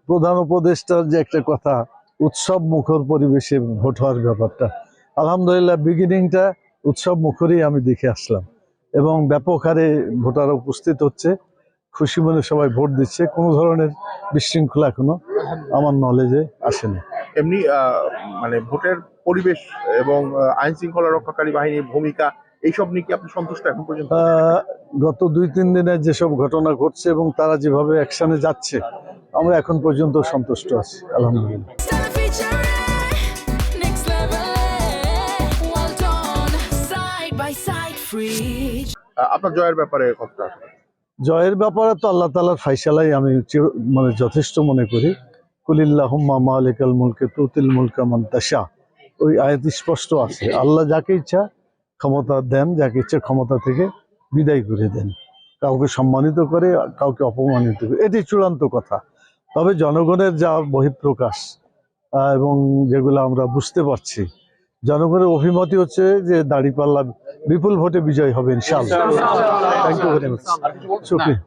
প্রধান উপদেষ্টার যে একটা কথা, উৎসব মুখর পরিবেশে ভোট হওয়ার ব্যাপারটা, আলহামদুলিল্লাহ বিগিনিংটা উৎসব মুখরই আমি দেখে আসলাম এবং ব্যাপক হারে ভোটার উপস্থিত হচ্ছে, খুশি মনে সবাই ভোট দিচ্ছে। কোনো ধরনের বিশৃঙ্খলা এখনো আমার নলেজে আসেনি। এমনি মানে ভোটের পরিবেশ এবং আইন শৃঙ্খলা রক্ষাকারী বাহিনীর ভূমিকা এইসব নিয়ে কি আপনি সন্তুষ্ট এখন পর্যন্ত? গত 2-3 দিনে যেসব ঘটনা ঘটছে এবং তারা যেভাবে অ্যাকশনে যাচ্ছে, আমরা এখন পর্যন্ত সন্তুষ্ট আছি আলহামদুলিল্লাহ। আপনার জয়ের ব্যাপারে কতটা? জয়ের ব্যাপারে তো আল্লাহ তাআলার ফায়সালাই আমি মানে যথেষ্ট মনে করি। কুলিল্লাহুম্মা মালিকাল মুলকি তুতিল মুলকা মান তাশা, ওই আয়াত স্পষ্ট আছে, আল্লাহ যাকে ইচ্ছা ক্ষমতা দেন, যাকে ইচ্ছা ক্ষমতা থেকে বিদায় করে দেন, কাউকে সম্মানিত করে কাউকে অপমানিত করে, এটি চূড়ান্ত কথা। তবে জনগণের যা বহিঃপ্রকাশ এবং যেগুলো আমরা বুঝতে পারছি, জনগণের অভিমতই হচ্ছে যে দাঁড়িপাল্লা বিপুল ভোটে বিজয় হবে ইনশাআল্লাহ। Thank you very much. শুকরিয়া।